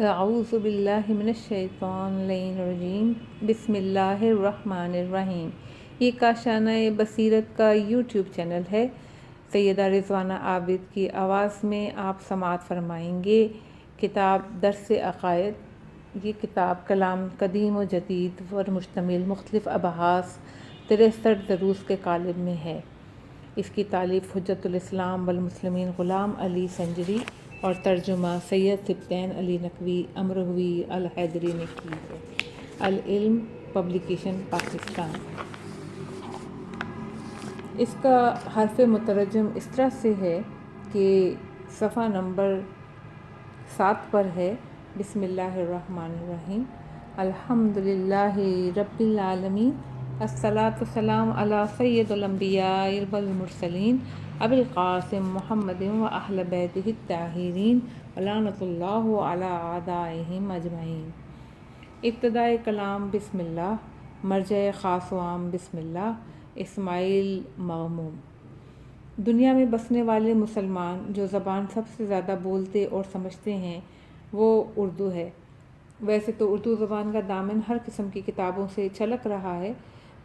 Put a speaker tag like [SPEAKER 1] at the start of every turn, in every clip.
[SPEAKER 1] اعوذ باللہ من الشیطان اللعین الرجیم بسم اللہ الرحمن الرحیم۔ یہ کاشانہ بصیرت کا یوٹیوب چینل ہے۔ سیدہ رضوانہ عابد کی آواز میں آپ سماعت فرمائیں گے کتاب درس عقائد۔ یہ کتاب کلام قدیم و جدید پر مشتمل مختلف ابحاث 63 دروس کے قالب میں ہے۔ اس کی تالیف حجت الاسلام والمسلمین غلام علی سنجری اور ترجمہ سید سبطین علی نقوی امروہوی الحیدری نے کی ہے۔ العلم پبلیکیشن پاکستان۔ اس کا حرف مترجم اس طرح سے ہے کہ صفحہ نمبر 7 پر ہے۔ بسم اللہ الرحمن الرحیم۔ الحمدللہ رب العالمین، الصلاۃ والسلام علی سید الانبیاء والمرسلین ابی القاسم محمد و اہل بیتہ الطاہرین ولعنۃ اللہ علی اعدائہم اجمعین۔ ابتدائے کلام بسم اللہ، مرجع خاص و عام بسم اللہ۔ اسماعیل مغموم۔ دنیا میں بسنے والے مسلمان جو زبان سب سے زیادہ بولتے اور سمجھتے ہیں وہ اردو ہے۔ ویسے تو اردو زبان کا دامن ہر قسم کی کتابوں سے چھلک رہا ہے،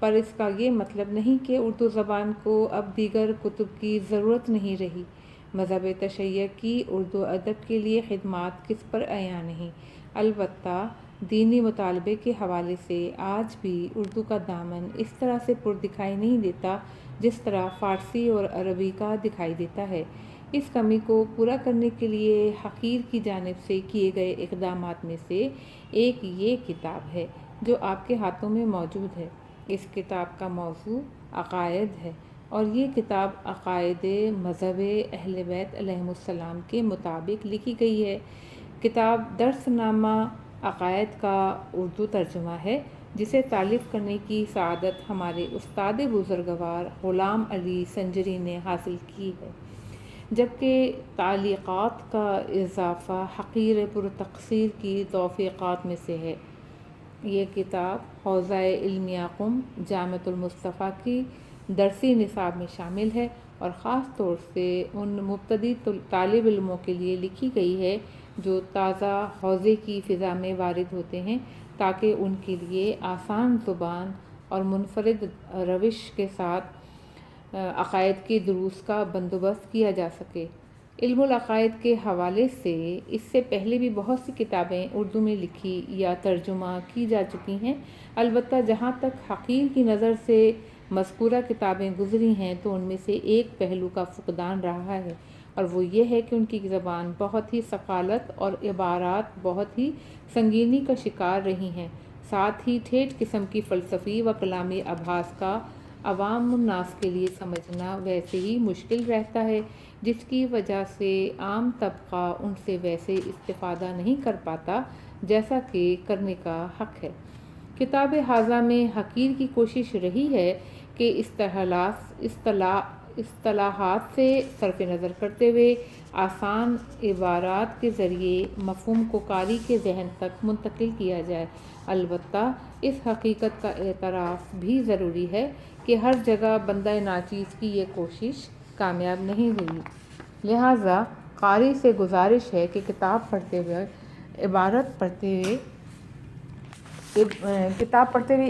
[SPEAKER 1] پر اس کا یہ مطلب نہیں کہ اردو زبان کو اب دیگر کتب کی ضرورت نہیں رہی۔ مذہب تشیع کی اردو ادب کے لیے خدمات کس پر عیاں نہیں، البتہ دینی مطالبے کے حوالے سے آج بھی اردو کا دامن اس طرح سے پر دکھائی نہیں دیتا جس طرح فارسی اور عربی کا دکھائی دیتا ہے۔ اس کمی کو پورا کرنے کے لیے حقیر کی جانب سے کیے گئے اقدامات میں سے ایک یہ کتاب ہے جو آپ کے ہاتھوں میں موجود ہے۔ اس کتاب کا موضوع عقائد ہے اور یہ کتاب عقائد مذہب اہل بیت علیہم السلام کے مطابق لکھی گئی ہے۔ کتاب درس نامہ عقائد کا اردو ترجمہ ہے جسے تالیف کرنے کی سعادت ہمارے استاد بزرگوار غلام علی سنجری نے حاصل کی ہے، جبکہ تعلیقات کا اضافہ حقیر پر تقصیر کی توفیقات میں سے ہے۔ یہ کتاب حوزہ علمیہ قم جامعۃ المصطفیٰ کی درسی نصاب میں شامل ہے اور خاص طور سے ان مبتدی طالب علموں کے لیے لکھی گئی ہے جو تازہ حوزے کی فضا میں وارد ہوتے ہیں، تاکہ ان کے لیے آسان زبان اور منفرد روش کے ساتھ عقائد کے دروس کا بندوبست کیا جا سکے۔ علم العقائد کے حوالے سے اس سے پہلے بھی بہت سی کتابیں اردو میں لکھی یا ترجمہ کی جا چکی ہیں، البتہ جہاں تک حقیر کی نظر سے مذکورہ کتابیں گزری ہیں تو ان میں سے ایک پہلو کا فقدان رہا ہے، اور وہ یہ ہے کہ ان کی زبان بہت ہی ثقالت اور عبارات بہت ہی سنگینی کا شکار رہی ہیں، ساتھ ہی ٹھیٹھ قسم کی فلسفی و کلامی ابحاث کا عوام الناس کے لیے سمجھنا ویسے ہی مشکل رہتا ہے، جس کی وجہ سے عام طبقہ ان سے ویسے استفادہ نہیں کر پاتا جیسا کہ کرنے کا حق ہے۔ کتاب ھذا میں حقیر کی کوشش رہی ہے کہ اصطلاحات سے صرف نظر کرتے ہوئے آسان عبارات کے ذریعے مفہوم کو قاری کے ذہن تک منتقل کیا جائے۔ البتہ اس حقیقت کا اعتراف بھی ضروری ہے کہ ہر جگہ بندہ ناچیز کی یہ کوشش کامیاب نہیں ہوئی، لہٰذا قاری سے گزارش ہے کہ کتاب پڑھتے ہوئے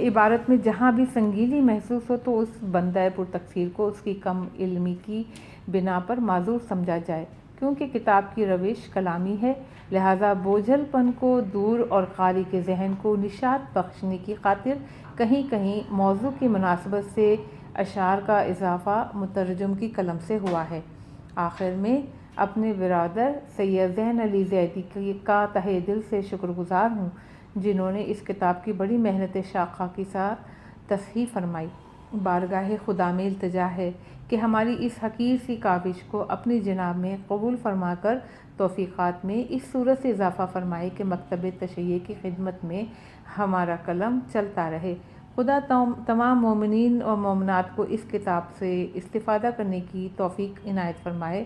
[SPEAKER 1] عبارت میں جہاں بھی سنگینی محسوس ہو تو اس بندہ پر تقصیر کو اس کی کم علمی کی بنا پر معذور سمجھا جائے۔ کیونکہ کتاب کی روش کلامی ہے، لہٰذا بوجھل پن کو دور اور قاری کے ذہن کو نشاط بخشنے کی خاطر کہیں کہیں موضوع کی مناسبت سے اشعار کا اضافہ مترجم کی قلم سے ہوا ہے۔ آخر میں اپنے برادر سید زین علی زیدی کا تہہ دل سے شکر گزار ہوں جنہوں نے اس کتاب کی بڑی محنت شاقہ کے ساتھ تصحیح فرمائی۔ بارگاہ خدا میں التجا ہے کہ ہماری اس حقیر سی کاوش کو اپنی جناب میں قبول فرما کر توفیقات میں اس صورت سے اضافہ فرمائے کہ مکتب تشیع کی خدمت میں ہمارا قلم چلتا رہے۔ خدا تمام مومنین اور مومنات کو اس کتاب سے استفادہ کرنے کی توفیق عنایت فرمائے۔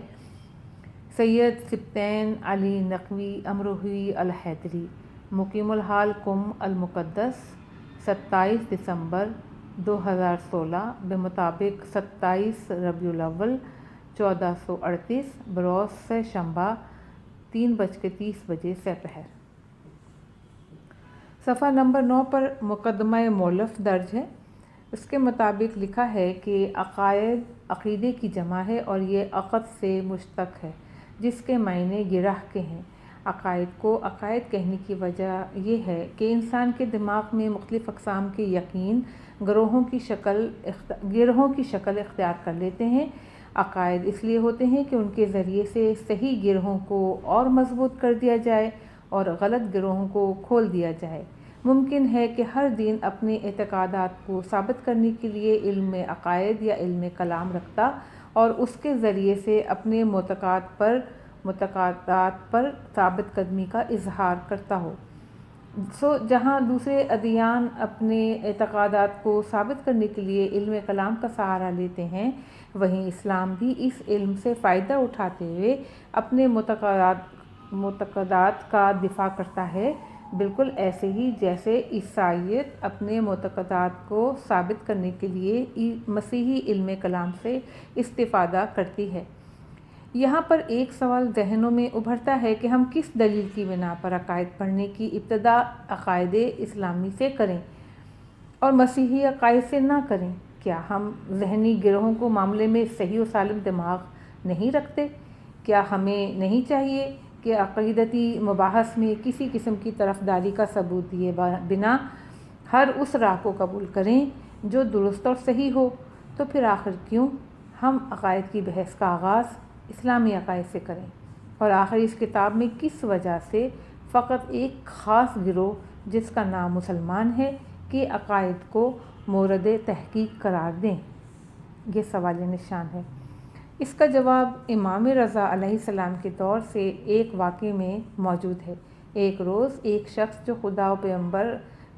[SPEAKER 1] سید سبطین علی نقوی امروہوی الحیدری، مقیم الحال قم المقدس، 27 دسمبر 2016 بمطابق 27 ربیع الاول 1438 بروز شنبہ 3:30 سپہر۔ صفحہ نمبر 9 پر مقدمہ مولف درج ہے۔ اس کے مطابق لکھا ہے کہ عقائد عقیدے کی جمع ہے اور یہ عقد سے مشتق ہے جس کے معنی گرہ کے ہیں۔ عقائد کو عقائد کہنے کی وجہ یہ ہے کہ انسان کے دماغ میں مختلف اقسام کے یقین گروہوں کی شکل اختیار کر لیتے ہیں۔ عقائد اس لیے ہوتے ہیں کہ ان کے ذریعے سے صحیح گروہوں کو اور مضبوط کر دیا جائے اور غلط گروہوں کو کھول دیا جائے۔ ممکن ہے کہ ہر دین اپنے اعتقادات کو ثابت کرنے کے لیے علم عقائد یا علم کلام رکھتا اور اس کے ذریعے سے اپنے معتقدات پر ثابت قدمی کا اظہار کرتا ہو۔ جہاں دوسرے ادیان اپنے اعتقادات کو ثابت کرنے کے لیے علم کلام کا سہارا لیتے ہیں، وہیں اسلام بھی اس علم سے فائدہ اٹھاتے ہوئے اپنے معتقدات کا دفاع کرتا ہے، بالکل ایسے ہی جیسے عیسائیت اپنے معتقدات کو ثابت کرنے کے لیے مسیحی علم کلام سے استفادہ کرتی ہے۔ یہاں پر ایک سوال ذہنوں میں ابھرتا ہے کہ ہم کس دلیل کی بنا پر عقائد پڑھنے کی ابتدا عقائد اسلامی سے کریں اور مسیحی عقائد سے نہ کریں؟ کیا ہم ذہنی گروہوں کو معاملے میں صحیح و سالم دماغ نہیں رکھتے؟ کیا ہمیں نہیں چاہیے کہ عقیدتی مباحث میں کسی قسم کی طرفداری کا ثبوت دیے بنا ہر اس راہ کو قبول کریں جو درست اور صحیح ہو؟ تو پھر آخر کیوں ہم عقائد کی بحث کا آغاز اسلامی عقائد سے کریں اور آخر اس کتاب میں کس وجہ سے فقط ایک خاص گروہ جس کا نام مسلمان ہے کہ عقائد کو مورد تحقیق قرار دیں؟ یہ سوال نشان ہے۔ اس کا جواب امام رضا علیہ السلام کے دور سے ایک واقعے میں موجود ہے۔ ایک روز ایک شخص جو خدا و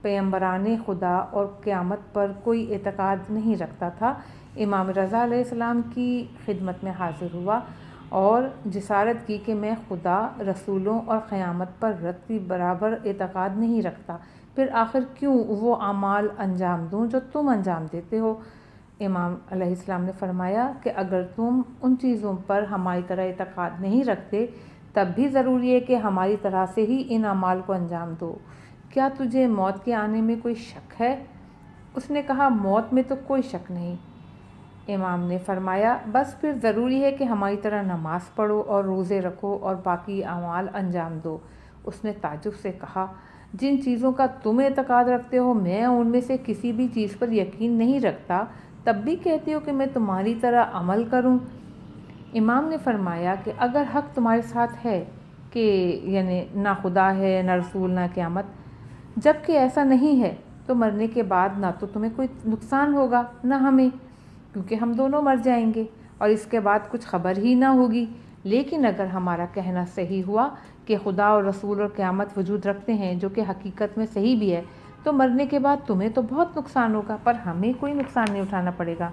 [SPEAKER 1] پیغمبران خدا اور قیامت پر کوئی اعتقاد نہیں رکھتا تھا، امام رضا علیہ السلام کی خدمت میں حاضر ہوا اور جسارت کی کہ میں خدا، رسولوں اور قیامت پر رتی برابر اعتقاد نہیں رکھتا، پھر آخر کیوں وہ اعمال انجام دوں جو تم انجام دیتے ہو؟ امام علیہ السلام نے فرمایا کہ اگر تم ان چیزوں پر ہماری طرح اعتقاد نہیں رکھتے تب بھی ضروری ہے کہ ہماری طرح سے ہی ان اعمال کو انجام دو۔ کیا تجھے موت کے آنے میں کوئی شک ہے؟ اس نے کہا موت میں تو کوئی شک نہیں۔ امام نے فرمایا بس پھر ضروری ہے کہ ہماری طرح نماز پڑھو اور روزے رکھو اور باقی اعمال انجام دو۔ اس نے تعجب سے کہا جن چیزوں کا تم اعتقاد رکھتے ہو میں ان میں سے کسی بھی چیز پر یقین نہیں رکھتا، تب بھی کہتے ہو کہ میں تمہاری طرح عمل کروں؟ امام نے فرمایا کہ اگر حق تمہارے ساتھ ہے کہ یعنی نہ خدا ہے، نہ رسول، نہ قیامت، جب کہ ایسا نہیں ہے تو مرنے کے بعد نہ تو تمہیں کوئی نقصان ہوگا نہ ہمیں، کیونکہ ہم دونوں مر جائیں گے اور اس کے بعد کچھ خبر ہی نہ ہوگی۔ لیکن اگر ہمارا کہنا صحیح ہوا کہ خدا اور رسول اور قیامت وجود رکھتے ہیں، جو کہ حقیقت میں صحیح بھی ہے، تو مرنے کے بعد تمہیں تو بہت نقصان ہوگا پر ہمیں کوئی نقصان نہیں اٹھانا پڑے گا۔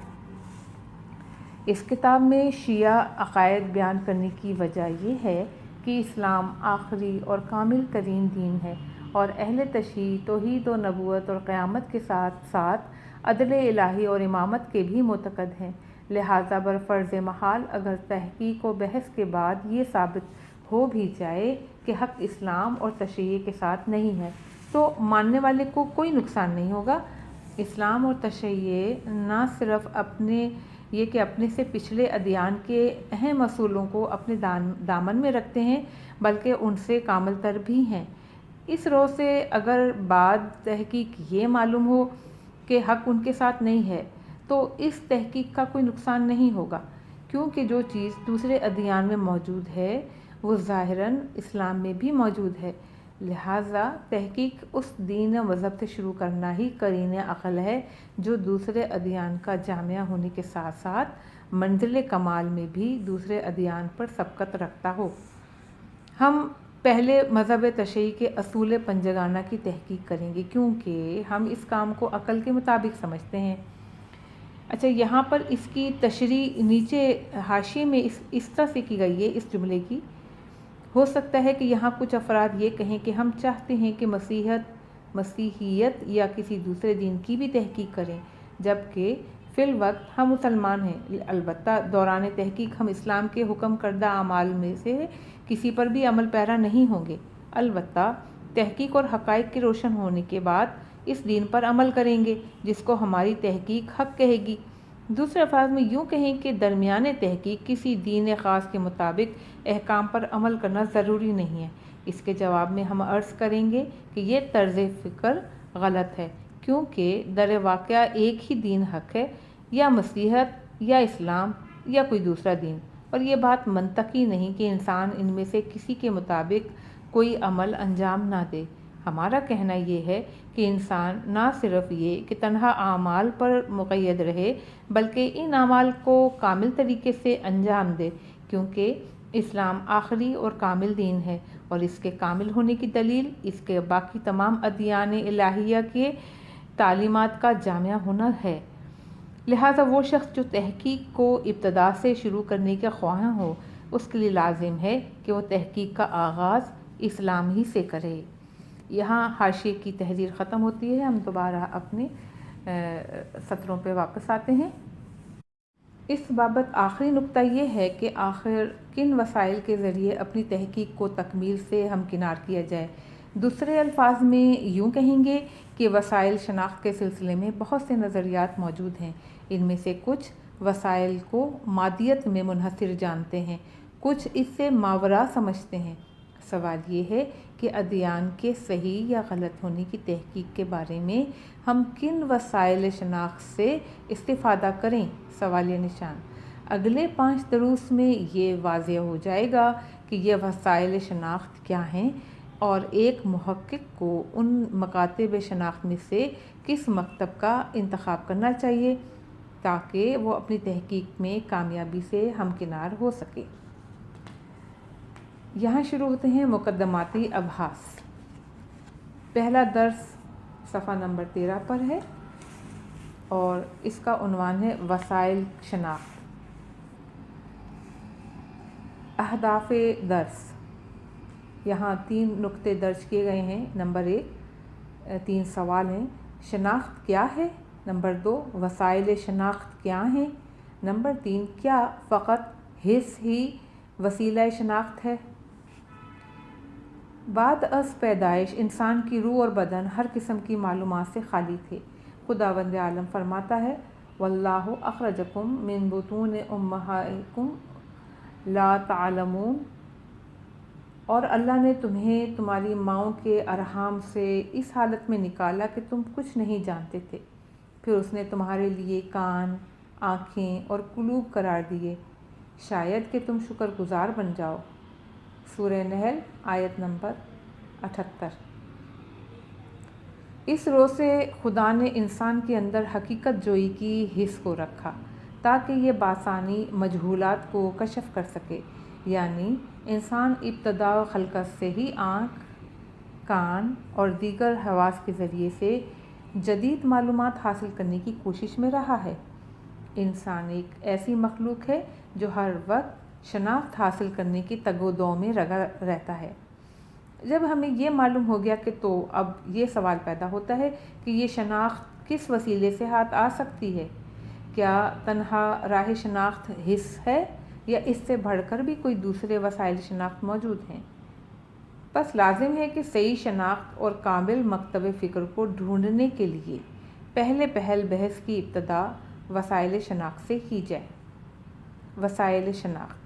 [SPEAKER 1] اس کتاب میں شیعہ عقائد بیان کرنے کی وجہ یہ ہے کہ اسلام آخری اور کامل ترین دین ہے اور اہل تشیع توحید و نبوت اور قیامت کے ساتھ ساتھ عدل الہی اور امامت کے بھی معتقد ہیں۔ لہٰذا برفرض محال اگر تحقیق و بحث کے بعد یہ ثابت ہو بھی جائے کہ حق اسلام اور تشیع کے ساتھ نہیں ہے تو ماننے والے کو کوئی نقصان نہیں ہوگا۔ اسلام اور تشیع نہ صرف اپنے سے پچھلے ادیان کے اہم اصولوں کو اپنے دامن میں رکھتے ہیں بلکہ ان سے کامل تر بھی ہیں۔ اس رو سے اگر بعد تحقیق یہ معلوم ہو کہ حق ان کے ساتھ نہیں ہے تو اس تحقیق کا کوئی نقصان نہیں ہوگا، کیونکہ جو چیز دوسرے ادیان میں موجود ہے وہ ظاہراً اسلام میں بھی موجود ہے۔ لہٰذا تحقیق اس دین و مذہب سے شروع کرنا ہی قرین عقل ہے جو دوسرے ادیان کا جامعہ ہونے کے ساتھ ساتھ منزل کمال میں بھی دوسرے ادیان پر سبقت رکھتا ہو۔ ہم پہلے مذہب تشیع کے اصول پنجگانہ کی تحقیق کریں گے کیونکہ ہم اس کام کو عقل کے مطابق سمجھتے ہیں۔ اچھا، یہاں پر اس کی تشریح نیچے حاشیے میں اس طرح سے کی گئی ہے اس جملے کی: ہو سکتا ہے کہ یہاں کچھ افراد یہ کہیں کہ ہم چاہتے ہیں کہ مسیحیت یا کسی دوسرے دین کی بھی تحقیق کریں، جبکہ فی الوقت ہم مسلمان ہیں۔ البتہ دوران تحقیق ہم اسلام کے حکم کردہ اعمال میں سے کسی پر بھی عمل پیرا نہیں ہوں گے۔ البتہ تحقیق اور حقائق کے روشن ہونے کے بعد اس دین پر عمل کریں گے جس کو ہماری تحقیق حق کہے گی۔ دوسرے الفاظ میں یوں کہیں کہ درمیان تحقیق کسی دین خاص کے مطابق احکام پر عمل کرنا ضروری نہیں ہے۔ اس کے جواب میں ہم عرض کریں گے کہ یہ طرز فکر غلط ہے، کیونکہ در واقعہ ایک ہی دین حق ہے، یا مسیحیت یا اسلام یا کوئی دوسرا دین، اور یہ بات منطقی نہیں کہ انسان ان میں سے کسی کے مطابق کوئی عمل انجام نہ دے۔ ہمارا کہنا یہ ہے کہ انسان نہ صرف یہ کہ تنہا اعمال پر مقید رہے بلکہ ان اعمال کو کامل طریقے سے انجام دے، کیونکہ اسلام آخری اور کامل دین ہے، اور اس کے کامل ہونے کی دلیل اس کے باقی تمام ادیان الہیہ کے تعلیمات کا جامع ہونا ہے۔ لہٰذا وہ شخص جو تحقیق کو ابتدا سے شروع کرنے کے خواہاں ہو، اس کے لیے لازم ہے کہ وہ تحقیق کا آغاز اسلام ہی سے کرے۔ یہاں حاشیے کی تحریر ختم ہوتی ہے، ہم دوبارہ اپنے سطروں پہ واپس آتے ہیں۔ اس بابت آخری نقطہ یہ ہے کہ آخر کن وسائل کے ذریعے اپنی تحقیق کو تکمیل سے ہمکنار کیا جائے۔ دوسرے الفاظ میں یوں کہیں گے کہ وسائل شناخت کے سلسلے میں بہت سے نظریات موجود ہیں۔ ان میں سے کچھ وسائل کو مادیت میں منحصر جانتے ہیں، کچھ اس سے ماوراء سمجھتے ہیں۔ سوال یہ ہے کہ ادیان کے صحیح یا غلط ہونے کی تحقیق کے بارے میں ہم کن وسائل شناخت سے استفادہ کریں؟ سوالیہ نشان۔ اگلے 5 دروس میں یہ واضح ہو جائے گا کہ یہ وسائل شناخت کیا ہیں اور ایک محقق کو ان مکاتب شناخت میں سے کس مکتب کا انتخاب کرنا چاہیے تاکہ وہ اپنی تحقیق میں کامیابی سے ہمکنار ہو سکے۔ یہاں شروع ہوتے ہیں مقدماتی ابحاث۔ پہلا درس صفحہ نمبر 13 پر ہے اور اس کا عنوان ہے وسائل شناخت۔ اہداف درس۔ یہاں 3 نقطے درج کیے گئے ہیں۔ نمبر 1 3 سوال ہیں۔ شناخت کیا ہے؟ نمبر 2 وسائل شناخت کیا ہیں؟ نمبر 3 کیا فقط حس ہی وسیلہ شناخت ہے؟ بعد از پیدائش انسان کی روح اور بدن ہر قسم کی معلومات سے خالی تھے۔ خداوند عالم فرماتا ہے واللہ اخرجکم من بطون امہاتکم لا تعلمون، اور اللہ نے تمہیں تمہاری ماؤں کے ارحام سے اس حالت میں نکالا کہ تم کچھ نہیں جانتے تھے، پھر اس نے تمہارے لیے کان، آنکھیں اور قلوب قرار دیے، شاید کہ تم شکر گزار بن جاؤ۔ سورہ نحل آیت نمبر 78۔ اس روز سے خدا نے انسان کے اندر حقیقت جوئی کی حس کو رکھا تاکہ یہ بآسانی مجہولات کو کشف کر سکے، یعنی انسان ابتدا خلقت سے ہی آنکھ، کان اور دیگر حواس کے ذریعے سے جدید معلومات حاصل کرنے کی کوشش میں رہا ہے۔ انسان ایک ایسی مخلوق ہے جو ہر وقت شناخت حاصل کرنے کی تگ و دو میں لگا رہتا ہے۔ جب ہمیں یہ معلوم ہو گیا کہ تو اب یہ سوال پیدا ہوتا ہے کہ یہ شناخت کس وسیلے سے ہاتھ آ سکتی ہے؟ کیا تنہا راہ شناخت حس ہے یا اس سے بڑھ کر بھی کوئی دوسرے وسائل شناخت موجود ہیں؟ بس لازم ہے کہ صحیح شناخت اور کامل مکتب فکر کو ڈھونڈنے کے لیے پہل بحث کی ابتدا وسائل شناخت سے کی جائے۔ وسائل شناخت۔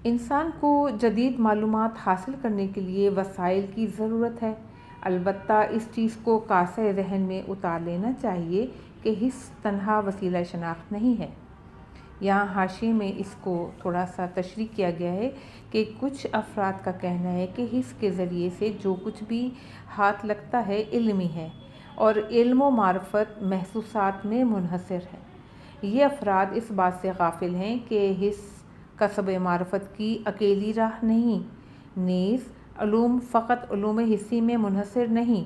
[SPEAKER 1] انسان کو جدید معلومات حاصل کرنے کے لیے وسائل کی ضرورت ہے، البتہ اس چیز کو کاسہ ذہن میں اتار لینا چاہیے کہ حس تنہا وسیلہ شناخت نہیں ہے۔ یہاں حاشیے میں اس کو تھوڑا سا تشریح کیا گیا ہے کہ کچھ افراد کا کہنا ہے کہ حس کے ذریعے سے جو کچھ بھی ہاتھ لگتا ہے علمی ہے اور علم و معرفت محسوسات میں منحصر ہے۔ یہ افراد اس بات سے غافل ہیں کہ حس کسب معرفت کی اکیلی راہ نہیں، نیز علوم فقط علوم حسی میں منحصر نہیں،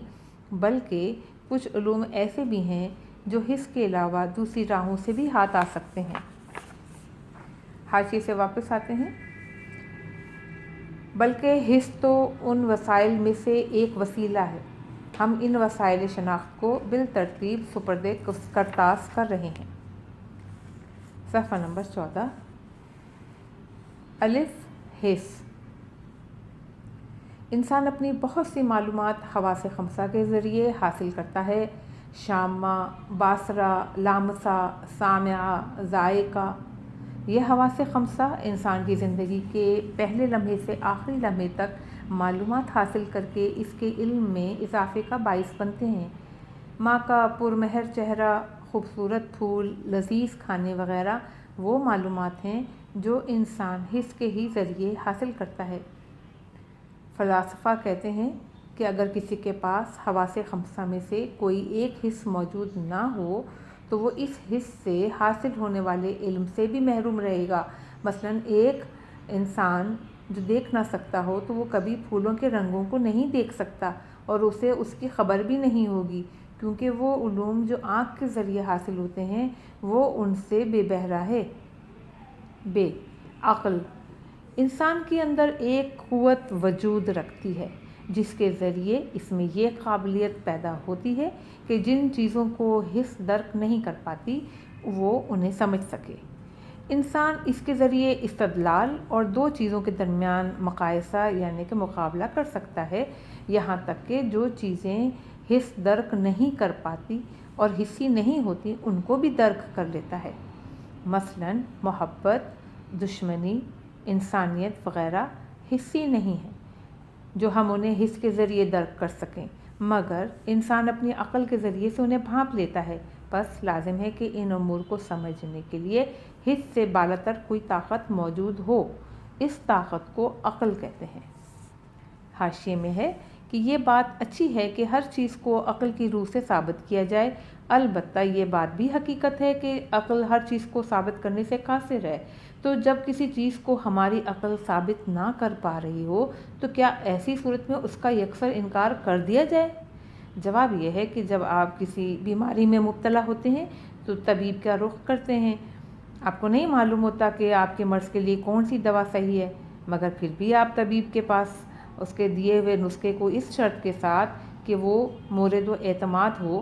[SPEAKER 1] بلکہ کچھ علوم ایسے بھی ہیں جو حس کے علاوہ دوسری راہوں سے بھی ہاتھ آ سکتے ہیں۔ حاشیے سے واپس آتے ہیں۔ بلکہ حس تو ان وسائل میں سے ایک وسیلہ ہے۔ ہم ان وسائل شناخت کو بالترتیب سپرد کرتاس کر رہے ہیں۔ صفحہ نمبر 14۔ الف حس۔ انسان اپنی بہت سی معلومات حواس خمسہ کے ذریعے حاصل کرتا ہے۔ شامہ، باصرہ، لامسہ، سامعہ، ذائقہ، یہ حواس خمسہ انسان کی زندگی کے پہلے لمحے سے آخری لمحے تک معلومات حاصل کر کے اس کے علم میں اضافے کا باعث بنتے ہیں۔ ماں کا پرمہر چہرہ، خوبصورت پھول، لذیذ کھانے وغیرہ وہ معلومات ہیں جو انسان حس کے ہی ذریعے حاصل کرتا ہے۔ فلاسفہ کہتے ہیں کہ اگر کسی کے پاس حواس خمسہ میں سے کوئی ایک حس موجود نہ ہو تو وہ اس حس سے حاصل ہونے والے علم سے بھی محروم رہے گا۔ مثلاً ایک انسان جو دیکھ نہ سکتا ہو تو وہ کبھی پھولوں کے رنگوں کو نہیں دیکھ سکتا اور اسے اس کی خبر بھی نہیں ہوگی، کیونکہ وہ علوم جو آنکھ کے ذریعے حاصل ہوتے ہیں وہ ان سے بے بہرا ہے۔ عقل انسان کے اندر ایک قوت وجود رکھتی ہے جس کے ذریعے اس میں یہ قابلیت پیدا ہوتی ہے کہ جن چیزوں کو حس درک نہیں کر پاتی وہ انہیں سمجھ سکے۔ انسان اس کے ذریعے استدلال اور دو چیزوں کے درمیان مقایسہ یعنی کہ مقابلہ کر سکتا ہے، یہاں تک کہ جو چیزیں حس درک نہیں کر پاتی اور حسی نہیں ہوتی ان کو بھی درک کر لیتا ہے۔ مثلاً محبت، دشمنی، انسانیت وغیرہ حسی نہیں ہیں جو ہم انہیں حس کے ذریعے درک کر سکیں، مگر انسان اپنی عقل کے ذریعے سے انہیں بھانپ لیتا ہے۔ بس لازم ہے کہ ان امور کو سمجھنے کے لیے حس سے بالاتر کوئی طاقت موجود ہو، اس طاقت کو عقل کہتے ہیں۔ حاشیے میں ہے کہ یہ بات اچھی ہے کہ ہر چیز کو عقل کی روح سے ثابت کیا جائے، البتہ یہ بات بھی حقیقت ہے کہ عقل ہر چیز کو ثابت کرنے سے قاصر ہے۔ تو جب کسی چیز کو ہماری عقل ثابت نہ کر پا رہی ہو تو کیا ایسی صورت میں اس کا یکسر انکار کر دیا جائے؟ جواب یہ ہے کہ جب آپ کسی بیماری میں مبتلا ہوتے ہیں تو طبیب کا رخ کرتے ہیں۔ آپ کو نہیں معلوم ہوتا کہ آپ کے مرض کے لیے کون سی دوا صحیح ہے، مگر پھر بھی آپ طبیب کے پاس اس کے دیے ہوئے نسخے کو اس شرط کے ساتھ کہ وہ مورد و اعتماد ہو،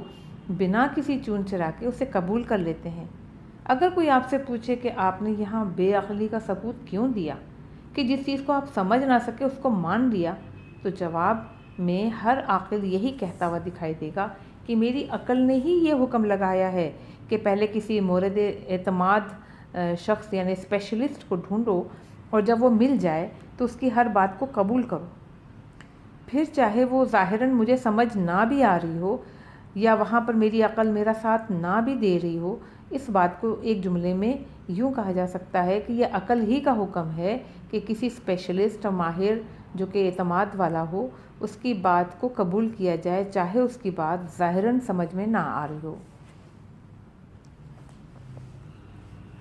[SPEAKER 1] بنا کسی چون چرا کے اسے قبول کر لیتے ہیں۔ اگر کوئی آپ سے پوچھے کہ آپ نے یہاں بے عقلی کا ثبوت کیوں دیا کہ جس چیز کو آپ سمجھ نہ سکے اس کو مان لیا، تو جواب میں ہر عاقل یہی کہتا ہوا دکھائی دے گا کہ میری عقل نے ہی یہ حکم لگایا ہے کہ پہلے کسی مورد اعتماد شخص یعنی اسپیشلسٹ کو ڈھونڈو اور جب وہ مل جائے تو اس کی ہر بات کو قبول کرو، پھر چاہے وہ ظاہراً مجھے سمجھ نہ بھی آ رہی ہو یا وہاں پر میری عقل میرا ساتھ نہ بھی دے رہی ہو۔ اس بات کو ایک جملے میں یوں کہا جا سکتا ہے کہ یہ عقل ہی کا حکم ہے کہ کسی اسپیشلسٹ اور ماہر جو کہ اعتماد والا ہو اس کی بات کو قبول کیا جائے، چاہے اس کی بات ظاہراً سمجھ میں نہ آ رہی ہو۔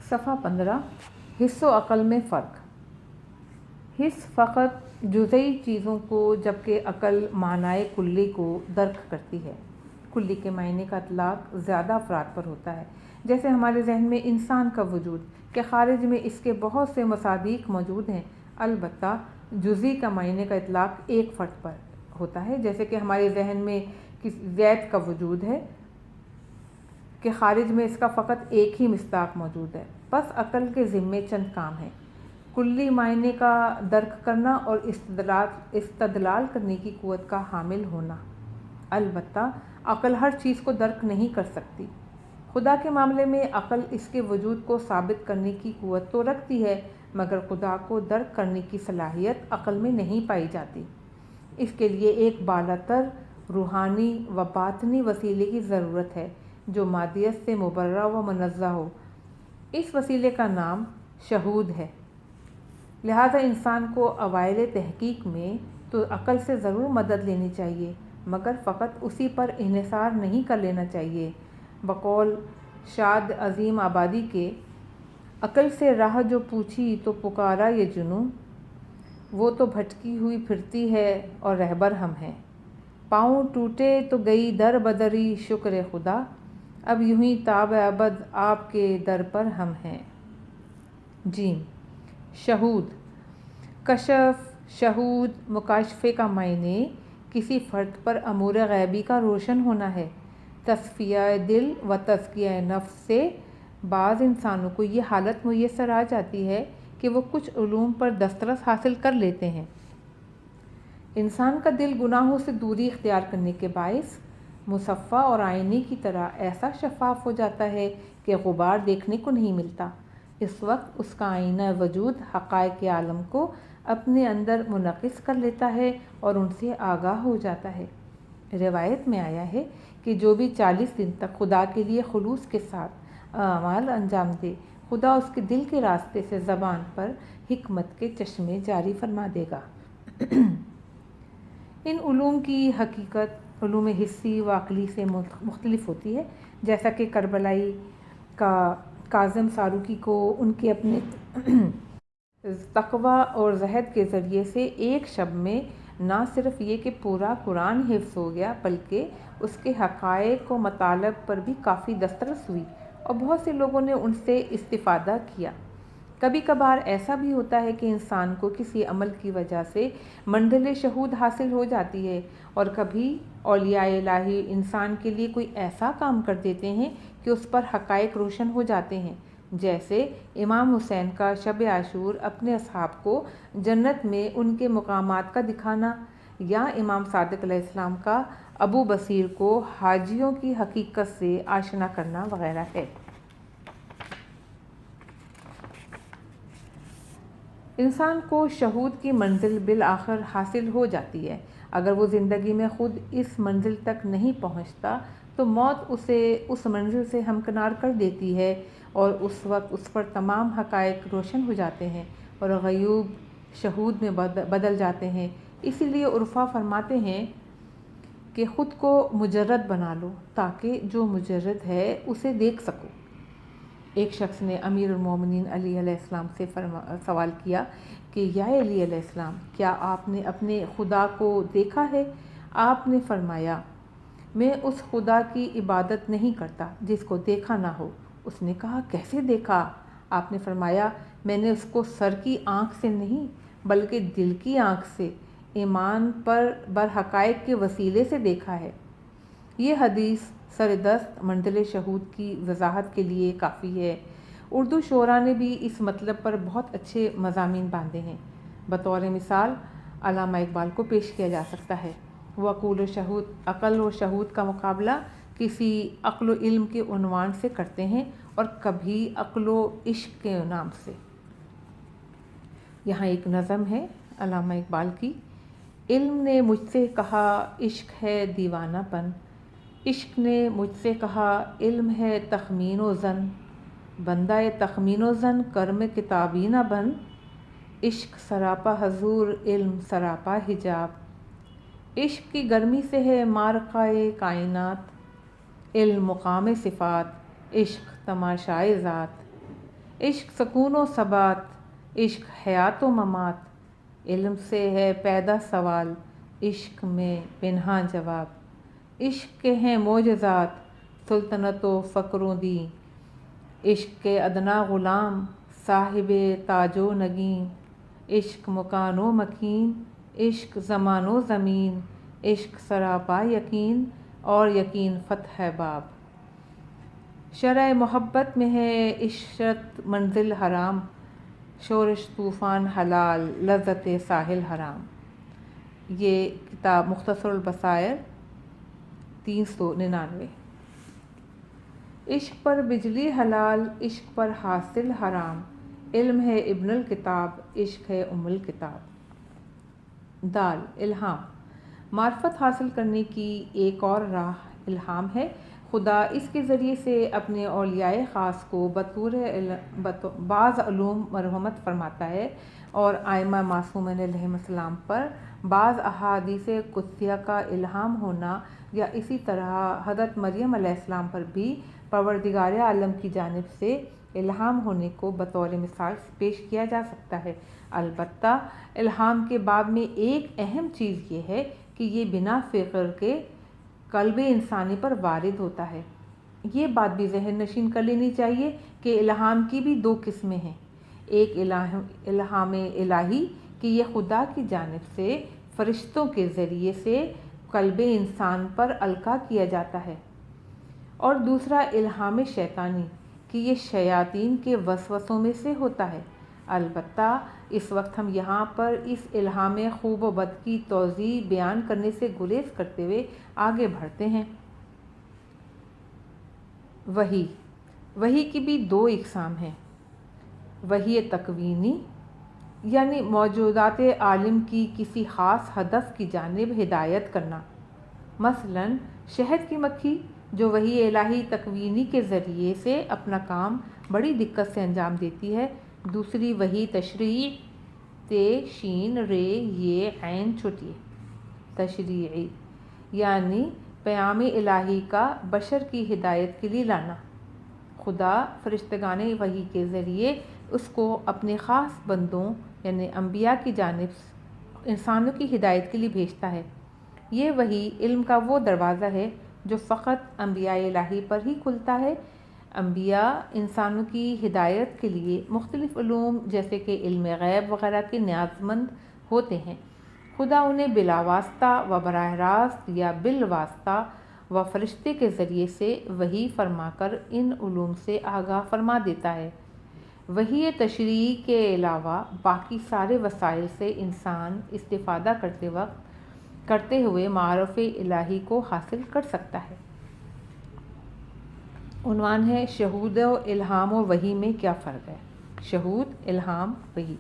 [SPEAKER 1] صفحہ 15 حس و عقل میں فرق۔ حس فقط جزئی چیزوں کو جبکہ عقل معنی کلی کو درک کرتی ہے۔ کلی کے معنی کا اطلاق زیادہ افراد پر ہوتا ہے، جیسے ہمارے ذہن میں انسان کا وجود کہ خارج میں اس کے بہت سے مصادیق موجود ہیں، البتہ جزئی کا معنی کا اطلاق ایک فرد پر ہوتا ہے، جیسے کہ ہمارے ذہن میں زید کا وجود ہے کہ خارج میں اس کا فقط ایک ہی مصداق موجود ہے۔ بس عقل کے ذمے چند کام ہیں: کلی معنی کا درک کرنا اور استدلال کرنے کی قوت کا حامل ہونا۔ البتہ عقل ہر چیز کو درک نہیں کر سکتی۔ خدا کے معاملے میں عقل اس کے وجود کو ثابت کرنے کی قوت تو رکھتی ہے، مگر خدا کو درک کرنے کی صلاحیت عقل میں نہیں پائی جاتی۔ اس کے لیے ایک بالاتر روحانی و باطنی وسیلے کی ضرورت ہے جو مادیت سے مبرہ و منزہ ہو۔ اس وسیلے کا نام شہود ہے۔ لہذا انسان کو اوائل تحقیق میں تو عقل سے ضرور مدد لینی چاہیے، مگر فقط اسی پر انحصار نہیں کر لینا چاہیے۔ بقول شاد عظیم آبادی کے، عقل سے راہ جو پوچھی تو پکارا یہ جنوں، وہ تو بھٹکی ہوئی پھرتی ہے اور رہبر ہم ہیں۔ پاؤں ٹوٹے تو گئی در بدری شکر خدا، اب یوں ہی تاب ابد آپ کے در پر ہم ہیں۔ شہود کشف، شہود، مکاشفے کا معنی کسی فرد پر امور غیبی کا روشن ہونا ہے۔ تصفیہ دل و تزکیہ نفس سے بعض انسانوں کو یہ حالت میسر آ جاتی ہے کہ وہ کچھ علوم پر دسترس حاصل کر لیتے ہیں، انسان کا دل گناہوں سے دوری اختیار کرنے کے باعث مصفہ اور آئینے کی طرح ایسا شفاف ہو جاتا ہے کہ غبار دیکھنے کو نہیں ملتا۔ اس وقت اس کا آئینہ وجود حقائق عالم کو اپنے اندر منعکس کر لیتا ہے اور ان سے آگاہ ہو جاتا ہے۔ روایت میں آیا ہے کہ جو بھی 40 دن تک خدا کے لیے خلوص کے ساتھ اعمال انجام دے، خدا اس کے دل کے راستے سے زبان پر حکمت کے چشمے جاری فرما دے گا۔ ان علوم کی حقیقت علوم حسی و عقلی سے مختلف ہوتی ہے، جیسا کہ کربلائی کا کاظم ساروقی کو ان کے اپنے تقویٰ اور زہد کے ذریعے سے ایک شب میں نہ صرف یہ کہ پورا قرآن حفظ ہو گیا بلکہ اس کے حقائق و مطالب پر بھی کافی دسترس ہوئی اور بہت سے لوگوں نے ان سے استفادہ کیا۔ کبھی کبھار ایسا بھی ہوتا ہے کہ انسان کو کسی عمل کی وجہ سے منزل شہود حاصل ہو جاتی ہے، اور کبھی اولیاء الہی انسان کے لیے کوئی ایسا کام کر دیتے ہیں کہ اس پر حقائق روشن ہو جاتے ہیں، جیسے امام حسین کا شب عاشور اپنے اصحاب کو جنت میں ان کے مقامات کا دکھانا، یا امام صادق علیہ السلام کا ابو بصیر کو حاجیوں کی حقیقت سے آشنا کرنا وغیرہ ہے۔ انسان کو شہود کی منزل بالآخر حاصل ہو جاتی ہے۔ اگر وہ زندگی میں خود اس منزل تک نہیں پہنچتا تو موت اسے اس منزل سے ہمکنار کر دیتی ہے، اور اس وقت اس پر تمام حقائق روشن ہو جاتے ہیں اور غیوب شہود میں بدل جاتے ہیں۔ اسی لیے عرفا فرماتے ہیں کہ خود کو مجرد بنا لو تاکہ جو مجرد ہے اسے دیکھ سکو۔ ایک شخص نے امیر المومنین علی علیہ السلام سے سوال کیا کہ یا علی علیہ السلام، کیا آپ نے اپنے خدا کو دیکھا ہے؟ آپ نے فرمایا، میں اس خدا کی عبادت نہیں کرتا جس کو دیکھا نہ ہو۔ اس نے کہا، کیسے دیکھا؟ آپ نے فرمایا، میں نے اس کو سر کی آنکھ سے نہیں بلکہ دل کی آنکھ سے، ایمان پر برحقائق کے وسیلے سے دیکھا ہے۔ یہ حدیث سردست منزل شہود کی وضاحت کے لیے کافی ہے۔ اردو شعراء نے بھی اس مطلب پر بہت اچھے مضامین باندھے ہیں۔ بطور مثال علامہ اقبال کو پیش کیا جا سکتا ہے۔ وہ عقل و شہود کا مقابلہ کسی عقل و علم کے عنوان سے کرتے ہیں اور کبھی عقل و عشق کے نام سے۔ یہاں ایک نظم ہے علامہ اقبال کی: علم نے مجھ سے کہا عشق ہے دیوانہ پن، عشق نے مجھ سے کہا علم ہے تخمین و ظن، بندہ تخمین و ظن کرم کتابی نہ بن، عشق سراپا حضور علم سراپا حجاب، عشق کی گرمی سے ہے مارقائے کائنات، علم مقام صفات عشق تماشائے ذات، عشق سکون و ثبات عشق حیات و ممات، علم سے ہے پیدا سوال عشق میں پنہاں جواب، عشق کے ہیں معجزات سلطنت و فقر و دین، عشق کے ادنا غلام صاحب تاج و نگین، عشق مکان و مکین عشق زمان و زمین، عشق سراپا یقین اور یقین فتح باب، شرح محبت میں ہے عشرت منزل حرام، شورش طوفان حلال لذت ساحل حرام۔ یہ کتاب مختصر البصائر 399۔ عشق پر بجلی حلال عشق پر حاصل حرام، علم ہے ابن الکتاب عشق ہے ام الکتاب۔ دال الہام، معرفت حاصل کرنے کی ایک اور راہ الہام ہے۔ خدا اس کے ذریعے سے اپنے اولیاء خاص کو بطور بعض علوم مرحمت فرماتا ہے، اور ائمہ معصومین علیہم السلام پر بعض احادیث قدسیہ کا الہام ہونا، یا اسی طرح حضرت مریم علیہ السلام پر بھی پروردگار عالم کی جانب سے الہام ہونے کو بطور مثال پیش کیا جا سکتا ہے۔ البتہ الہام کے باب میں ایک اہم چیز یہ ہے کہ یہ بنا فکر کے قلب انسانی پر وارد ہوتا ہے۔ یہ بات بھی ذہن نشین کر لینی چاہیے کہ الہام کی بھی دو قسمیں ہیں: ایک الہام الہی کہ یہ خدا کی جانب سے فرشتوں کے ذریعے سے قلب انسان پر القاء کیا جاتا ہے، اور دوسرا الہام شیطانی کہ یہ شیاطین کے وسوسوں میں سے ہوتا ہے۔ البتہ اس وقت ہم یہاں پر اس الہام خوب و بد کی توضیح بیان کرنے سے گریز کرتے ہوئے آگے بڑھتے ہیں۔ وحی کی بھی دو اقسام ہیں۔ وحی تکوینی یعنی موجودات عالم کی کسی خاص ہدف کی جانب ہدایت کرنا، مثلا شہد کی مکھی جو وحی الہی تکوینی کے ذریعے سے اپنا کام بڑی دقت سے انجام دیتی ہے۔ دوسری وحی تشریعی ت شین ر ی عین چھوٹی تشریعی یعنی پیام الہی کا بشر کی ہدایت کے لیے لانا۔ خدا فرشتگان وحی کے ذریعے اس کو اپنے خاص بندوں یعنی انبیاء کی جانب انسانوں کی ہدایت کے لیے بھیجتا ہے۔ یہ وحی علم کا وہ دروازہ ہے جو فقط انبیاء الہی پر ہی کھلتا ہے۔ انبیاء انسانوں کی ہدایت کے لیے مختلف علوم جیسے کہ علم غیب وغیرہ کے نیاز مند ہوتے ہیں۔ خدا انہیں بلا واسطہ و براہ راست یا بالواسطہ و فرشتے کے ذریعے سے وحی فرما کر ان علوم سے آگاہ فرما دیتا ہے۔ وحی تشریعی کے علاوہ باقی سارے وسائل سے انسان استفادہ کرتے ہوئے معارف الہی کو حاصل کر سکتا ہے۔ عنوان ہے شہود و الہام و وحی میں کیا فرق ہے؟ شہود، الہام، وحی،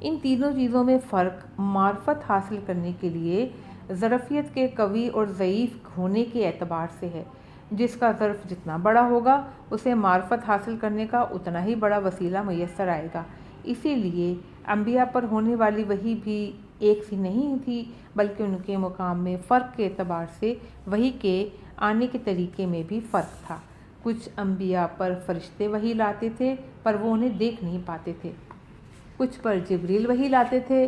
[SPEAKER 1] ان تینوں چیزوں میں فرق معرفت حاصل کرنے کے لیے ظرفیت کے قوی اور ضعیف ہونے کے اعتبار سے ہے۔ جس کا ظرف جتنا بڑا ہوگا اسے معرفت حاصل کرنے کا اتنا ہی بڑا وسیلہ میسر آئے گا۔ اسی لیے انبیاء پر ہونے والی وحی بھی ایک سی نہیں تھی، بلکہ ان کے مقام میں فرق کے اعتبار سے وحی کے آنے کے طریقے میں بھی فرق تھا۔ کچھ انبیاء پر فرشتے وحی لاتے تھے پر وہ انہیں دیکھ نہیں پاتے تھے، کچھ پر جبریل وحی لاتے تھے،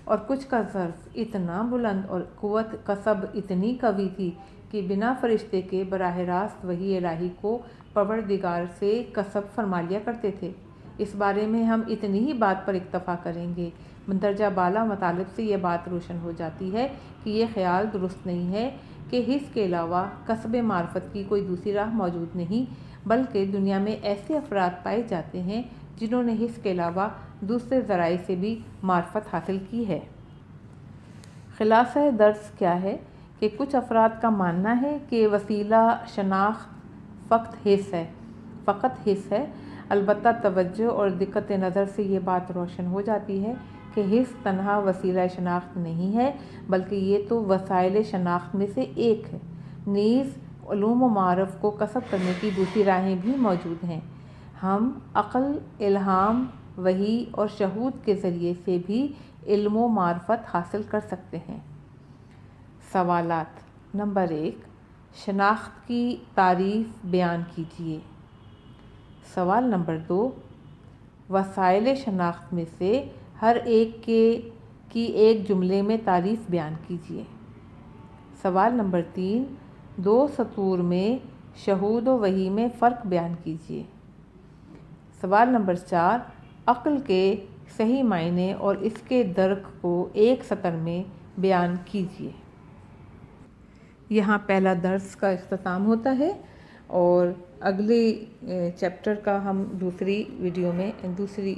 [SPEAKER 1] اور کچھ کا ظرف اتنا بلند اور قوت کسب اتنی قوی تھی کہ بنا فرشتے کے براہ راست وحی الہی کو پروردگار سے کسب فرما لیا کرتے تھے۔ اس بارے میں ہم اتنی ہی بات پر اکتفا کریں گے۔ مندرجہ بالا مطالب سے یہ بات روشن ہو جاتی ہے کہ یہ خیال درست نہیں ہے کہ حس کے علاوہ کسب معرفت کی کوئی دوسری راہ موجود نہیں، بلکہ دنیا میں ایسے افراد پائے جاتے ہیں جنہوں نے حس کے علاوہ دوسرے ذرائع سے بھی معرفت حاصل کی ہے۔ خلاصہ درس کیا ہے کہ کچھ افراد کا ماننا ہے کہ وسیلہ شناخت فقط حس ہے۔ البتہ توجہ اور دقت نظر سے یہ بات روشن ہو جاتی ہے کہ حس تنہا وسیلہ شناخت نہیں ہے، بلکہ یہ تو وسائل شناخت میں سے ایک ہے۔ نیز علوم و معارف کو کسب کرنے کی دوسری راہیں بھی موجود ہیں۔ ہم عقل، الہام، وحی اور شہود کے ذریعے سے بھی علم و معرفت حاصل کر سکتے ہیں۔ سوالات: نمبر 1، شناخت کی تعریف بیان کیجیے۔ سوال نمبر 2، وسائل شناخت میں سے ہر ایک کی ایک جملے میں تعریف بیان کیجیے۔ سوال نمبر 3، 2 سطور میں شہود و وحی میں فرق بیان کیجیے۔ سوال نمبر 4، عقل کے صحیح معنی اور اس کے درک کو ایک سطر میں بیان کیجیے۔ یہاں پہلا درس کا اختتام ہوتا ہے اور اگلے چیپٹر کا ہم دوسری ویڈیو میں دوسری